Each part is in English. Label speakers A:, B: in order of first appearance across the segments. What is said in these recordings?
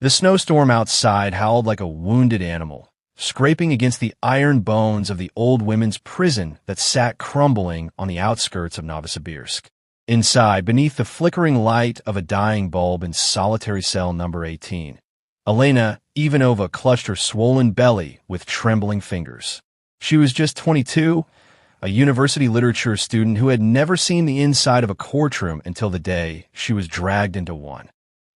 A: The snowstorm outside howled like a wounded animal, scraping against the iron bones of the old women's prison that sat crumbling on the outskirts of Novosibirsk. Inside, beneath the flickering light of a dying bulb in solitary cell number 18, Elena Ivanova clutched her swollen belly with trembling fingers. She was just 22, a university literature student who had never seen the inside of a courtroom until the day she was dragged into one,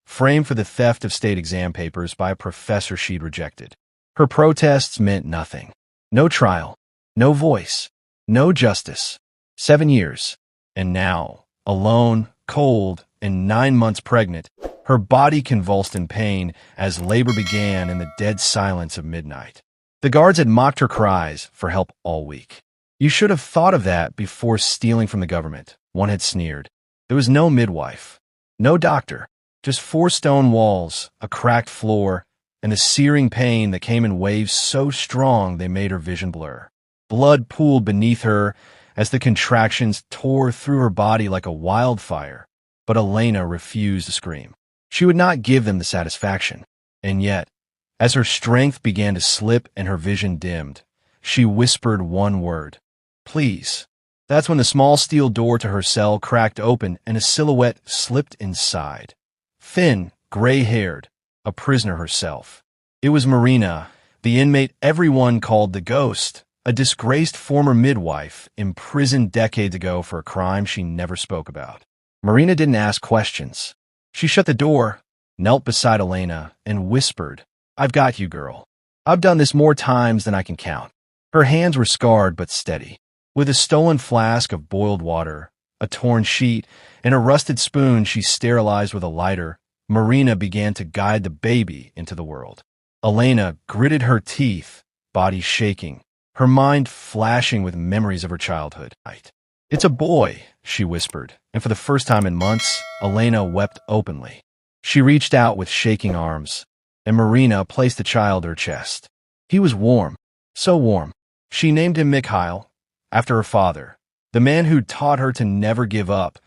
A: framed for the theft of state exam papers by a professor she'd rejected. Her protests meant nothing. No trial, no voice, no justice. 7 years. And now, alone, cold, and 9 months pregnant, her body convulsed in pain as labor began in the dead silence of midnight. The guards had mocked her cries for help all week. "You should have thought of that before stealing from the government," one had sneered. There was no midwife, no doctor, just 4 stone walls, a cracked floor, and the searing pain that came in waves so strong they made her vision blur. Blood pooled beneath her as the contractions tore through her body like a wildfire, but Elena refused to scream. She would not give them the satisfaction. And yet, as her strength began to slip and her vision dimmed, she whispered one word: "Please." That's when the small steel door to her cell cracked open and a silhouette slipped inside. Thin, gray-haired, a prisoner herself. It was Marina, the inmate everyone called the Ghost, a disgraced former midwife imprisoned decades ago for a crime she never spoke about. Marina didn't ask questions. She shut the door, knelt beside Elena, and whispered, "I've got you, girl. I've done this more times than I can count." Her hands were scarred but steady. With a stolen flask of boiled water, a torn sheet, and a rusted spoon she sterilized with a lighter, Marina began to guide the baby into the world. Elena gritted her teeth, body shaking, her mind flashing with memories of her childhood. "It's a boy," she whispered, and for the first time in months, Elena wept openly. She reached out with shaking arms, and Marina placed the child at her chest. He was warm, so warm. She named him Mikhail, after her father, the man who taught her to never give up,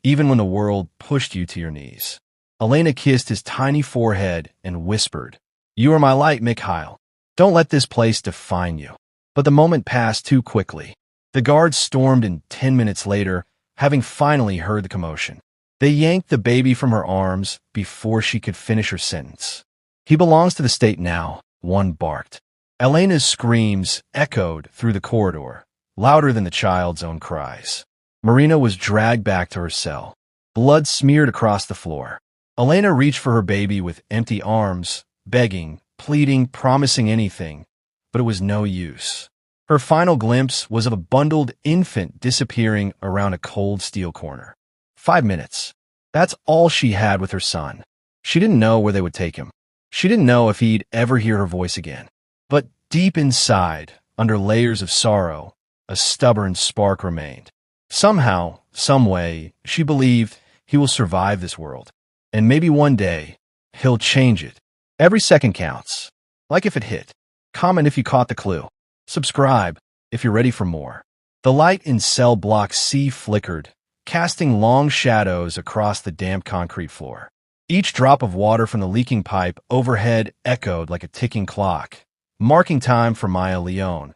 A: even when the world pushed you to your knees. Elena kissed his tiny forehead and whispered, "You are my light, Mikhail. Don't let this place define you." But the moment passed too quickly. The guards stormed in 10 minutes later, having finally heard the commotion. They yanked the baby from her arms before she could finish her sentence. "He belongs to the state now," one barked. Elena's screams echoed through the corridor, louder than the child's own cries. Marina was dragged back to her cell. Blood smeared across the floor. Elena reached for her baby with empty arms, begging, pleading, promising anything, but it was no use. Her final glimpse was of a bundled infant disappearing around a cold steel corner. 5 minutes. That's all she had with her son. She didn't know where they would take him. She didn't know if he'd ever hear her voice again. But deep inside, under layers of sorrow, a stubborn spark remained. Somehow, someway, she believed he will survive this world. And maybe one day, he'll change it. Every second counts. Like if it hit. Comment if you caught the clue. Subscribe if you're ready for more. The light in cell block C flickered, casting long shadows across the damp concrete floor. Each drop of water from the leaking pipe overhead echoed like a ticking clock, marking time for Maya Leone,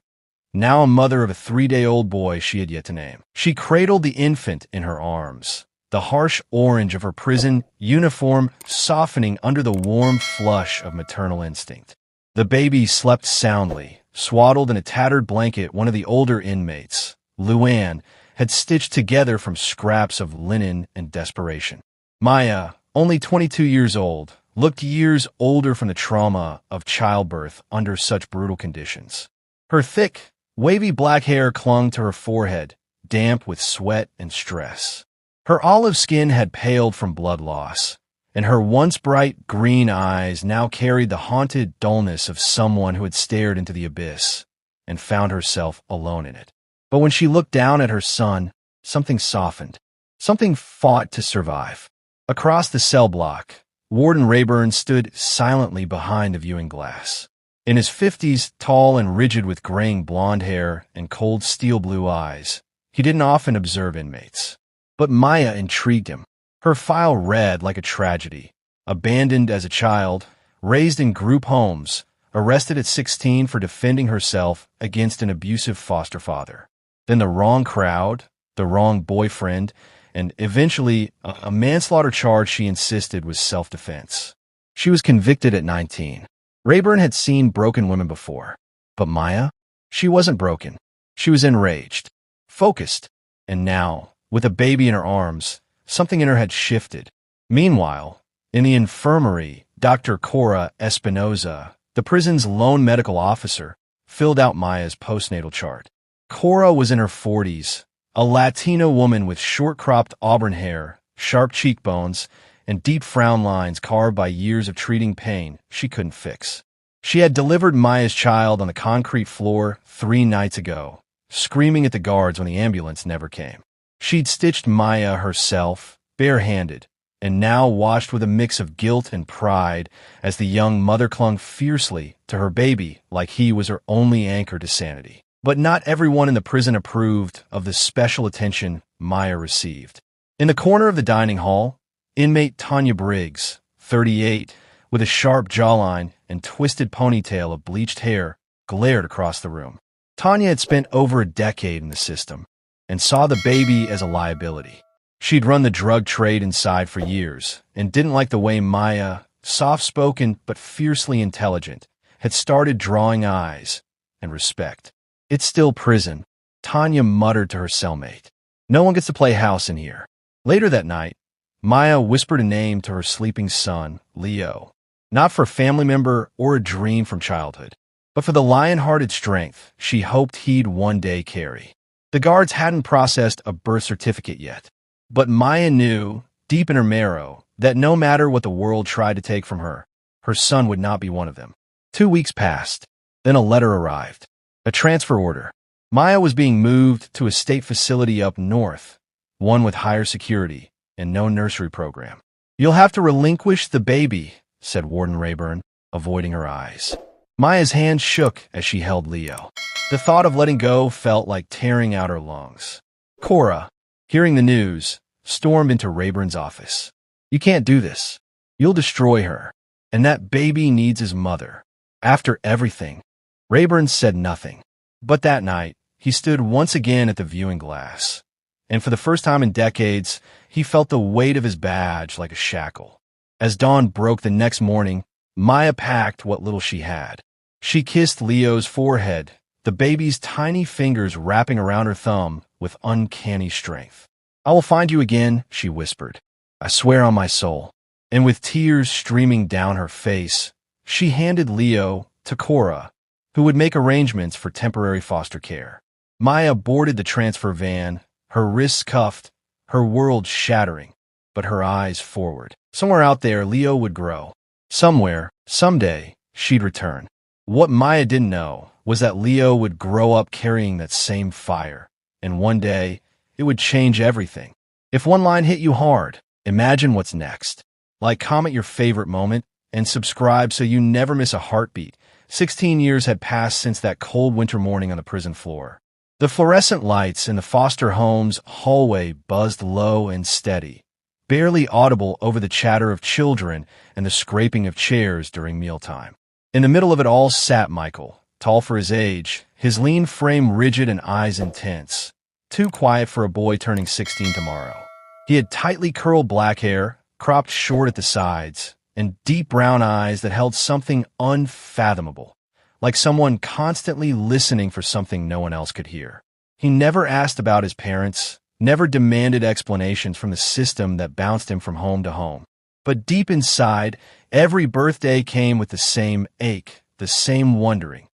A: now a mother of a 3-day-old boy she had yet to name. She cradled the infant in her arms, the harsh orange of her prison uniform softening under the warm flush of maternal instinct. The baby slept soundly, swaddled in a tattered blanket one of the older inmates, Luann, had stitched together from scraps of linen and desperation. Maya, only 22 years old, looked years older from the trauma of childbirth under such brutal conditions. Her thick, wavy black hair clung to her forehead, damp with sweat and stress. Her olive skin had paled from blood loss, and her once bright green eyes now carried the haunted dullness of someone who had stared into the abyss and found herself alone in it. But when she looked down at her son, something softened. Something fought to survive. Across the cell block, Warden Rayburn stood silently behind the viewing glass. In his 50s, tall and rigid with graying blonde hair and cold steel blue eyes, he didn't often observe inmates. But Maya intrigued him. Her file read like a tragedy. Abandoned as a child, raised in group homes, arrested at 16 for defending herself against an abusive foster father. Then the wrong crowd, the wrong boyfriend, and eventually a manslaughter charge she insisted was self-defense. She was convicted at 19. Rayburn had seen broken women before. But Maya? She wasn't broken. She was enraged, focused, and now, with a baby in her arms, something in her had shifted. Meanwhile, in the infirmary, Dr. Cora Espinoza, the prison's lone medical officer, filled out Maya's postnatal chart. Cora was in her 40s, a Latino woman with short-cropped auburn hair, sharp cheekbones, and deep frown lines carved by years of treating pain she couldn't fix. She had delivered Maya's child on the concrete floor 3 nights ago, screaming at the guards when the ambulance never came. She'd stitched Maya herself, barehanded, and now washed with a mix of guilt and pride as the young mother clung fiercely to her baby like he was her only anchor to sanity. But not everyone in the prison approved of the special attention Maya received. In the corner of the dining hall, inmate Tanya Briggs, 38, with a sharp jawline and twisted ponytail of bleached hair, glared across the room. Tanya had spent over a decade in the system and saw the baby as a liability. She'd run the drug trade inside for years and didn't like the way Maya, soft-spoken but fiercely intelligent, had started drawing eyes and respect. "It's still prison," Tanya muttered to her cellmate. "No one gets to play house in here." Later that night, Maya whispered a name to her sleeping son, Leo, not for a family member or a dream from childhood, but for the lion-hearted strength she hoped he'd one day carry. The guards hadn't processed a birth certificate yet, but Maya knew, deep in her marrow, that no matter what the world tried to take from her, her son would not be one of them. 2 weeks passed. Then a letter arrived. A transfer order. Maya was being moved to a state facility up north, one with higher security and no nursery program. "You'll have to relinquish the baby," said Warden Rayburn, avoiding her eyes. Maya's hand shook as she held Leo. The thought of letting go felt like tearing out her lungs. Cora, hearing the news, stormed into Rayburn's office. "You can't do this. You'll destroy her. And that baby needs his mother. After everything." Rayburn said nothing. But that night, he stood once again at the viewing glass. And for the first time in decades, he felt the weight of his badge like a shackle. As dawn broke the next morning, Maya packed what little she had. She kissed Leo's forehead, the baby's tiny fingers wrapping around her thumb with uncanny strength. "I will find you again," she whispered. "I swear on my soul." And with tears streaming down her face, she handed Leo to Cora, who would make arrangements for temporary foster care. Maya boarded the transfer van, her wrists cuffed, her world shattering, but her eyes forward. Somewhere out there, Leo would grow. Somewhere, someday, she'd return. What Maya didn't know was that Leo would grow up carrying that same fire, and one day, it would change everything. If one line hit you hard, imagine what's next. Like, comment your favorite moment, and subscribe so you never miss a heartbeat. 16 years had passed since that cold winter morning on the prison floor. The fluorescent lights in the foster home's hallway buzzed low and steady, barely audible over the chatter of children and the scraping of chairs during mealtime. In the middle of it all sat Michael, tall for his age, his lean frame rigid and eyes intense, too quiet for a boy turning 16 tomorrow. He had tightly curled black hair, cropped short at the sides, and deep brown eyes that held something unfathomable, like someone constantly listening for something no one else could hear. He never asked about his parents, never demanded explanations from the system that bounced him from home to home. But deep inside, every birthday came with the same ache, the same wondering.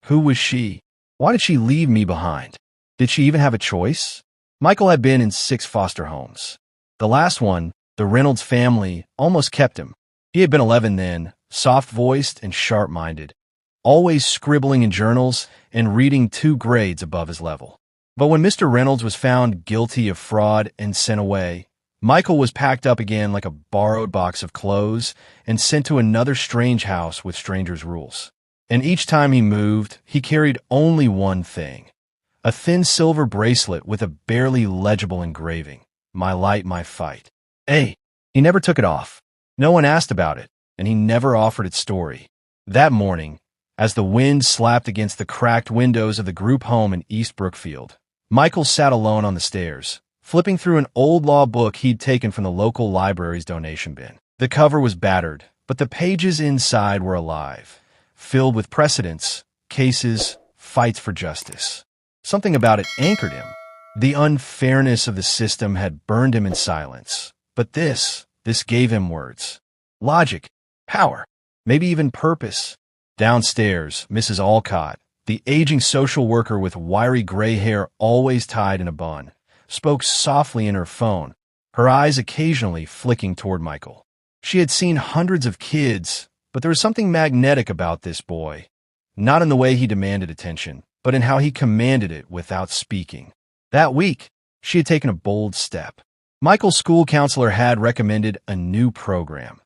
A: Who was she? Why did she leave me behind? Did she even have a choice? Michael had been in 6 foster homes. The last one, the Reynolds family, almost kept him. He had been 11 then, soft-voiced and sharp-minded, always scribbling in journals and reading 2 grades above his level. But when Mr. Reynolds was found guilty of fraud and sent away, Michael was packed up again like a borrowed box of clothes and sent to another strange house with strangers' rules. And each time he moved, he carried only one thing, a thin silver bracelet with a barely legible engraving, "My light, my fight." Hey, he never took it off. No one asked about it. and he never offered its story. That morning, as the wind slapped against the cracked windows of the group home in East Brookfield, Michael sat alone on the stairs, flipping through an old law book he'd taken from the local library's donation bin. The cover was battered, but the pages inside were alive, filled with precedents, cases, fights for justice. Something about it anchored him. The unfairness of the system had burned him in silence. But this gave him words. Logic, power, maybe even purpose. Downstairs, Mrs. Alcott, the aging social worker with wiry gray hair always tied in a bun, spoke softly in her phone, her eyes occasionally flicking toward Michael. She had seen hundreds of kids, but there was something magnetic about this boy. Not in the way he demanded attention, but in how he commanded it without speaking. That week, she had taken a bold step. Michael's school counselor had recommended a new program,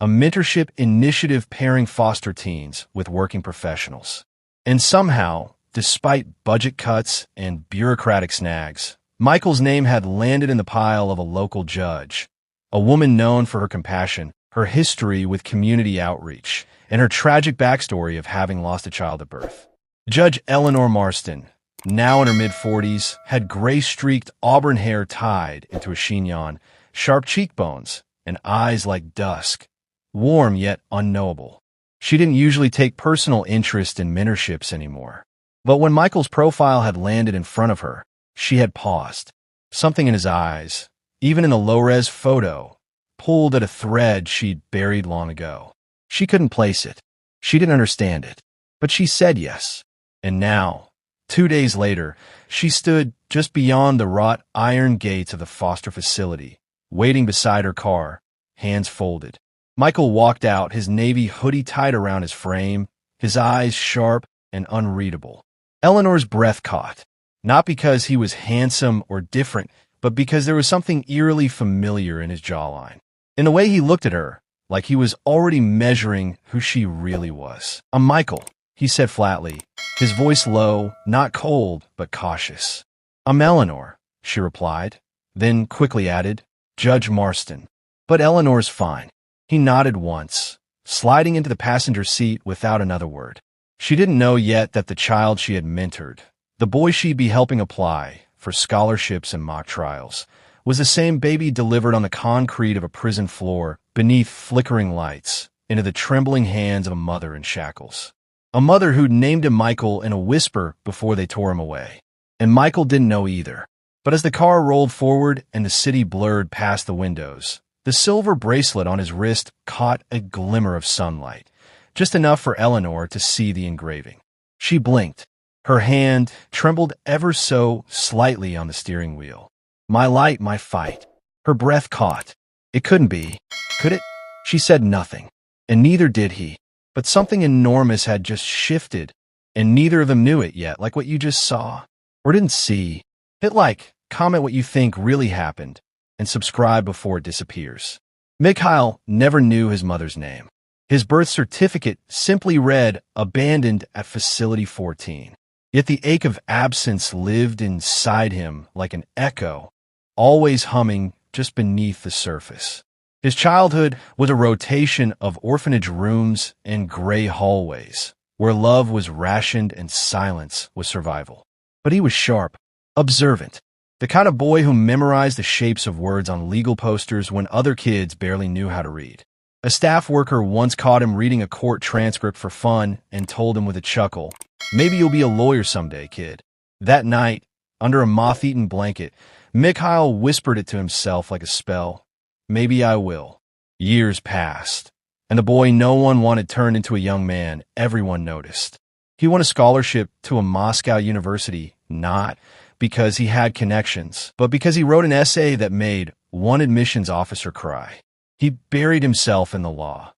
A: a mentorship initiative pairing foster teens with working professionals. And somehow, despite budget cuts and bureaucratic snags, Michael's name had landed in the pile of a local judge, a woman known for her compassion, her history with community outreach, and her tragic backstory of having lost a child at birth. Judge Eleanor Marston, now in her mid-40s, had gray-streaked auburn hair tied into a chignon, sharp cheekbones, and eyes like dusk, warm yet unknowable. She didn't usually take personal interest in mentorships anymore. But when Michael's profile had landed in front of her, she had paused. Something in his eyes, even in the low-res photo, pulled at a thread she'd buried long ago. She couldn't place it. She didn't understand it. But she said yes. And now, 2 days later, she stood just beyond the wrought iron gates of the foster facility, waiting beside her car, hands folded. Michael walked out, his navy hoodie tied around his frame, his eyes sharp and unreadable. Eleanor's breath caught, not because he was handsome or different, but because there was something eerily familiar in his jawline. In the way he looked at her, like he was already measuring who she really was. "I'm Michael," he said flatly, his voice low, not cold, but cautious. "I'm Eleanor," she replied, then quickly added, "Judge Marston." "But Eleanor's fine." He nodded once, sliding into the passenger seat without another word. She didn't know yet that the child she had mentored, the boy she'd be helping apply for scholarships and mock trials, was the same baby delivered on the concrete of a prison floor beneath flickering lights into the trembling hands of a mother in shackles. A mother who'd named him Michael in a whisper before they tore him away. And Michael didn't know either. But as the car rolled forward and the city blurred past the windows, the silver bracelet on his wrist caught a glimmer of sunlight, just enough for Eleanor to see the engraving. She blinked. Her hand trembled ever so slightly on the steering wheel. "My light, my fight." Her breath caught. It couldn't be, could it? She said nothing, and neither did he. But something enormous had just shifted, and neither of them knew it yet, like what you just saw. Or didn't see. Hit like, comment what you think really happened, and subscribe before it disappears. Mikhail never knew his mother's name. His birth certificate simply read, "Abandoned at Facility 14." Yet the ache of absence lived inside him like an echo, always humming just beneath the surface. His childhood was a rotation of orphanage rooms and gray hallways, where love was rationed and silence was survival. But he was sharp, observant, the kind of boy who memorized the shapes of words on legal posters when other kids barely knew how to read. A staff worker once caught him reading a court transcript for fun and told him with a chuckle, "Maybe you'll be a lawyer someday, kid." That night, under a moth-eaten blanket, Mikhail whispered it to himself like a spell. "Maybe I will." Years passed, and the boy no one wanted turned into a young man everyone noticed. He won a scholarship to a Moscow university, not because he had connections, but because he wrote an essay that made one admissions officer cry. He buried himself in the law,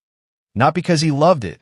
A: not because he loved it,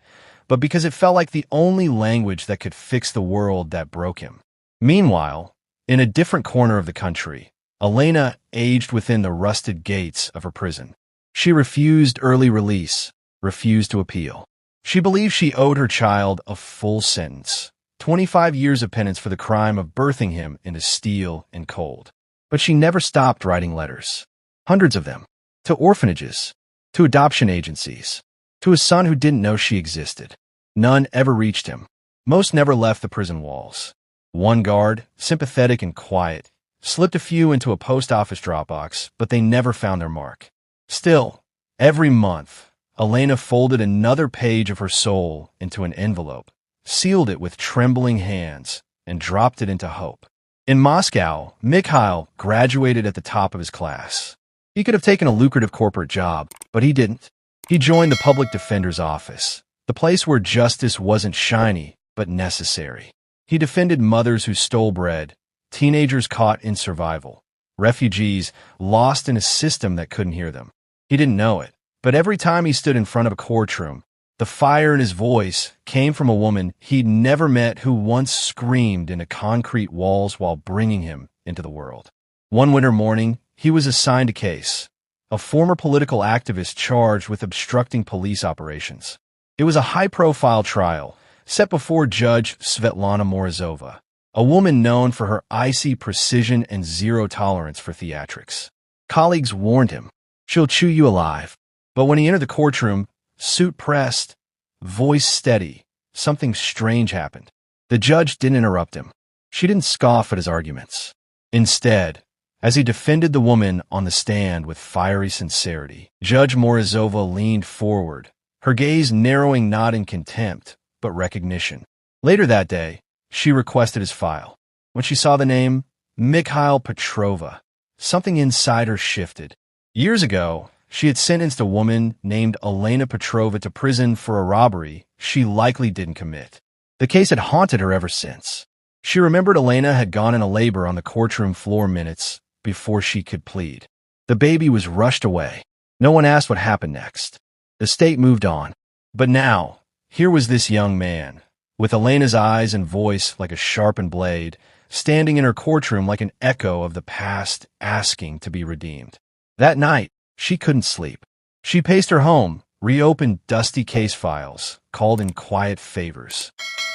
A: but because it felt like the only language that could fix the world that broke him. Meanwhile, in a different corner of the country, Elena aged within the rusted gates of her prison. She refused early release, refused to appeal. She believed she owed her child a full sentence, 25 years of penance for the crime of birthing him into steel and cold. But she never stopped writing letters, hundreds of them, to orphanages, to adoption agencies, to his son who didn't know she existed. None ever reached him. Most never left the prison walls. One guard, sympathetic and quiet, slipped a few into a post office drop box, but they never found their mark. Still, every month, Elena folded another page of her soul into an envelope, sealed it with trembling hands, and dropped it into hope. In Moscow, Mikhail graduated at the top of his class. He could have taken a lucrative corporate job, but he didn't. He joined the public defender's office, the place where justice wasn't shiny, but necessary. He defended mothers who stole bread, teenagers caught in survival, refugees lost in a system that couldn't hear them. He didn't know it, but every time he stood in front of a courtroom, the fire in his voice came from a woman he'd never met who once screamed into concrete walls while bringing him into the world. One winter morning, he was assigned a case, a former political activist charged with obstructing police operations. It was a high-profile trial set before Judge Svetlana Morozova, a woman known for her icy precision and zero tolerance for theatrics. Colleagues warned him, "She'll chew you alive." But when he entered the courtroom, suit pressed, voice steady, something strange happened. The judge didn't interrupt him. She didn't scoff at his arguments. Instead, as he defended the woman on the stand with fiery sincerity, Judge Morozova leaned forward, her gaze narrowing not in contempt, but recognition. Later that day, she requested his file. When she saw the name, Mikhail Petrova, something inside her shifted. Years ago, she had sentenced a woman named Elena Petrova to prison for a robbery she likely didn't commit. The case had haunted her ever since. She remembered Elena had gone into labor on the courtroom floor minutes before she could plead. The baby was rushed away. No one asked what happened next. The state moved on. But now, here was this young man, with Elena's eyes and voice like a sharpened blade, standing in her courtroom like an echo of the past, asking to be redeemed. That night, she couldn't sleep. She paced her home, reopened dusty case files, called in quiet favors.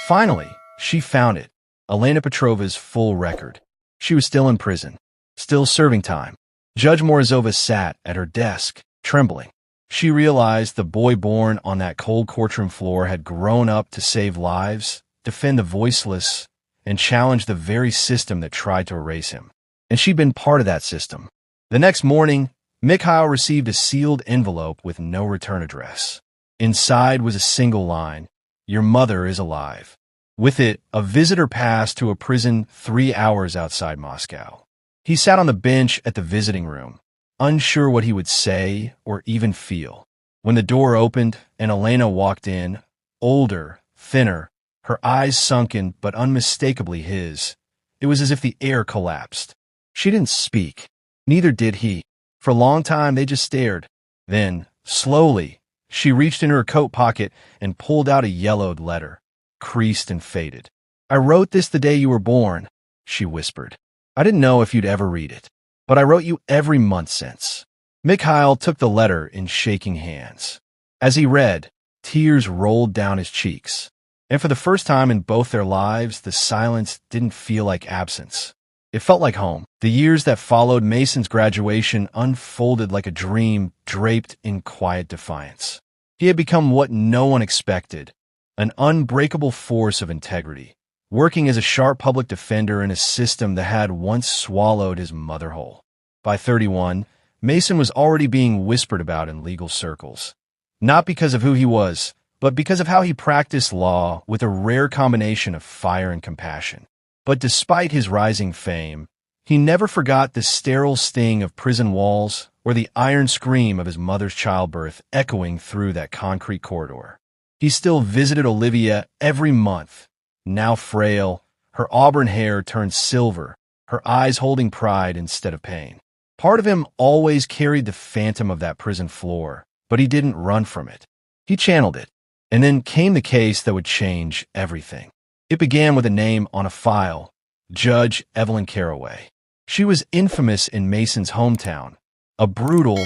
A: Finally, she found it, Elena Petrova's full record. She was still in prison, still serving time. Judge Morozova sat at her desk, trembling. She realized the boy born on that cold courtroom floor had grown up to save lives, defend the voiceless, and challenge the very system that tried to erase him. And she'd been part of that system. The next morning, Mikhail received a sealed envelope with no return address. Inside was a single line, "Your mother is alive." With it, a visitor pass to a prison 3 hours outside Moscow. He sat on the bench at the visiting room, unsure what he would say or even feel. When the door opened and Elena walked in, older, thinner, her eyes sunken but unmistakably his, it was as if the air collapsed. She didn't speak. Neither did he. For a long time, they just stared. Then, slowly, she reached into her coat pocket and pulled out a yellowed letter, creased and faded. "I wrote this the day you were born," she whispered. "I didn't know if you'd ever read it, but I wrote you every month since." Mikhail took the letter in shaking hands. As he read, tears rolled down his cheeks. And for the first time in both their lives, the silence didn't feel like absence. It felt like home. The years that followed Mason's graduation unfolded like a dream draped in quiet defiance. He had become what no one expected, an unbreakable force of integrity, working as a sharp public defender in a system that had once swallowed his mother whole. By 31, Mason was already being whispered about in legal circles, not because of who he was, but because of how he practiced law with a rare combination of fire and compassion. But despite his rising fame, he never forgot the sterile sting of prison walls or the iron scream of his mother's childbirth echoing through that concrete corridor. He still visited Olivia every month, now frail, her auburn hair turned silver, her eyes holding pride instead of pain. Part of him always carried the phantom of that prison floor, but he didn't run from it. He channeled it. And then came the case that would change everything. It began with a name on a file, Judge Evelyn Caraway. She was infamous in Mason's hometown, a brutal,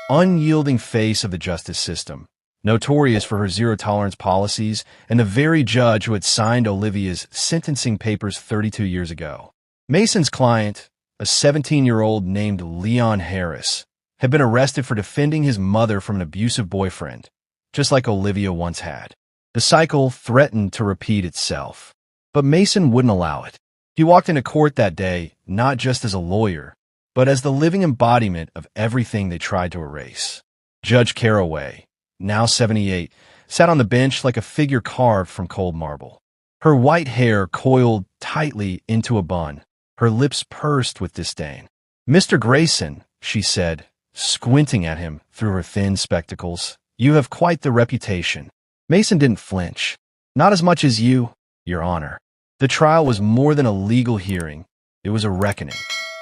A: unyielding face of the justice system, notorious for her zero-tolerance policies, and the very judge who had signed Olivia's sentencing papers 32 years ago. Mason's client, a 17-year-old named Leon Harris, had been arrested for defending his mother from an abusive boyfriend, just like Olivia once had. The cycle threatened to repeat itself. But Mason wouldn't allow it. He walked into court that day not just as a lawyer, but as the living embodiment of everything they tried to erase. Judge Caraway, now 78, sat on the bench like a figure carved from cold marble. Her white hair coiled tightly into a bun, her lips pursed with disdain. "Mr. Grayson," she said, squinting at him through her thin spectacles, "you have quite the reputation." Mason didn't flinch. "Not as much as you, Your Honor." The trial was more than a legal hearing. It was a reckoning.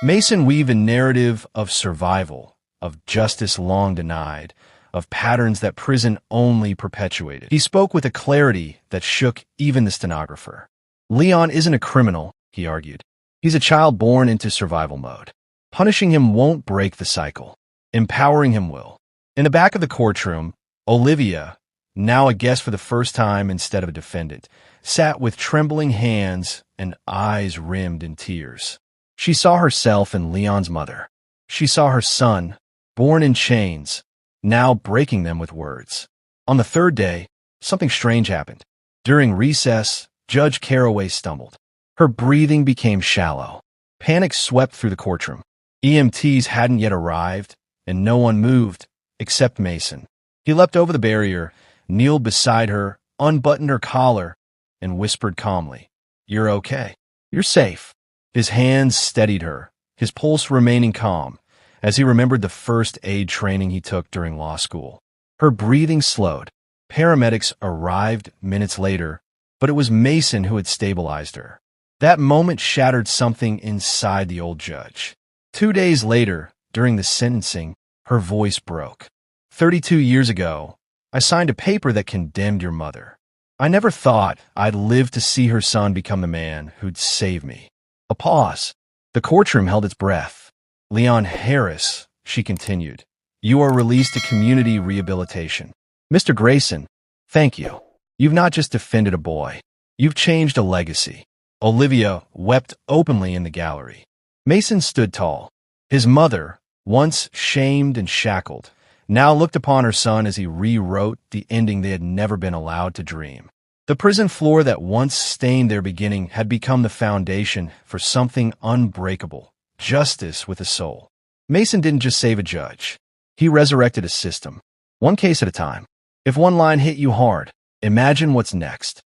A: Mason weaved a narrative of survival, of justice long denied, of patterns that prison only perpetuated. He spoke with a clarity that shook even the stenographer. "Leon isn't a criminal," he argued. "He's a child born into survival mode. Punishing him won't break the cycle. Empowering him will." In the back of the courtroom, Olivia, now a guest for the first time instead of a defendant, sat with trembling hands and eyes rimmed in tears. She saw herself in Leon's mother. She saw her son, born in chains, now breaking them with words. On the third day, something strange happened. During recess, Judge Caraway stumbled. Her breathing became shallow. Panic swept through the courtroom. EMTs hadn't yet arrived, and no one moved, except Mason. He leapt over the barrier, kneeled beside her, unbuttoned her collar, and whispered calmly, "You're okay. You're safe." His hands steadied her, his pulse remaining calm, as he remembered the first aid training he took during law school. Her breathing slowed. Paramedics arrived minutes later, but it was Mason who had stabilized her. That moment shattered something inside the old judge. 2 days later, during the sentencing, her voice broke. 32 years ago, I signed a paper that condemned your mother. I never thought I'd live to see her son become the man who'd save me." A pause. The courtroom held its breath. "Leon Harris," she continued, "you are released to community rehabilitation. Mr. Grayson, thank you. You've not just defended a boy. You've changed a legacy." Olivia wept openly in the gallery. Mason stood tall. His mother, once shamed and shackled, now looked upon her son as he rewrote the ending they had never been allowed to dream. The prison floor that once stained their beginning had become the foundation for something unbreakable, justice with a soul. Mason didn't just save a judge. He resurrected a system, one case at a time. If one line hit you hard, imagine what's next.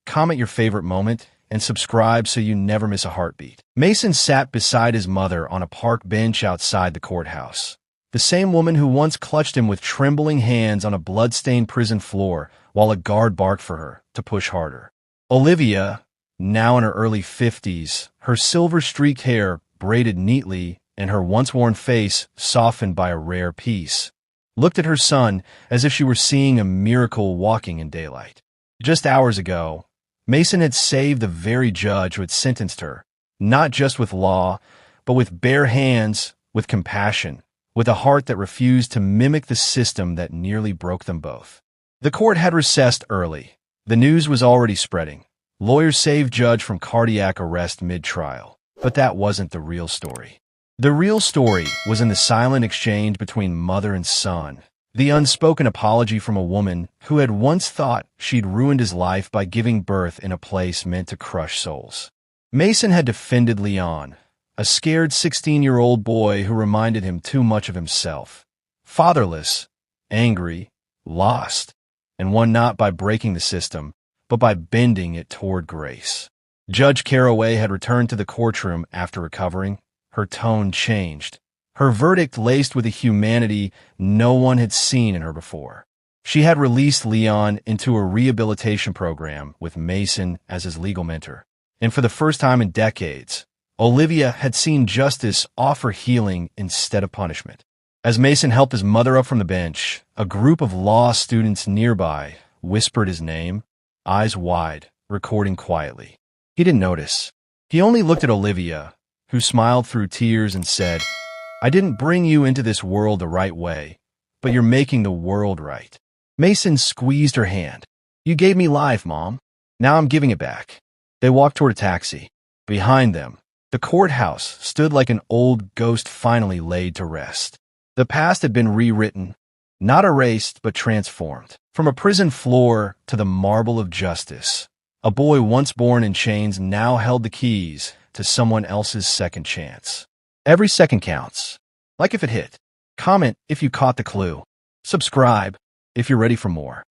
A: Comment your favorite moment and subscribe so you never miss a heartbeat. Mason sat beside his mother on a park bench outside the courthouse. The same woman who once clutched him with trembling hands on a blood-stained prison floor while a guard barked for her to push harder. Olivia, now in her early 50s, her silver-streaked hair braided neatly and her once-worn face softened by a rare peace, looked at her son as if she were seeing a miracle walking in daylight. Just hours ago, Mason had saved the very judge who had sentenced her, not just with law, but with bare hands, with compassion, with a heart that refused to mimic the system that nearly broke them both. The court had recessed early. The news was already spreading. Lawyers saved judge from cardiac arrest mid-trial. But that wasn't the real story. The real story was in the silent exchange between mother and son, the unspoken apology from a woman who had once thought she'd ruined his life by giving birth in a place meant to crush souls. Mason had defended Leon, a scared 16-year-old boy who reminded him too much of himself. Fatherless, angry, lost, and won not by breaking the system, but by bending it toward grace. Judge Caraway had returned to the courtroom after recovering. Her tone changed. Her verdict laced with a humanity no one had seen in her before. She had released Leon into a rehabilitation program with Mason as his legal mentor. And for the first time in decades, Olivia had seen justice offer healing instead of punishment. As Mason helped his mother up from the bench, a group of law students nearby whispered his name, eyes wide, recording quietly. He didn't notice. He only looked at Olivia, who smiled through tears and said, "I didn't bring you into this world the right way, but you're making the world right." Mason squeezed her hand. "You gave me life, Mom. Now I'm giving it back." They walked toward a taxi. Behind them, the courthouse stood like an old ghost finally laid to rest. The past had been rewritten, Not erased, but transformed. From a prison floor to the marble of justice, a boy once born in chains now held the keys to someone else's second chance. Every second counts. Like if it hit. Comment if you caught the clue. Subscribe if you're ready for more.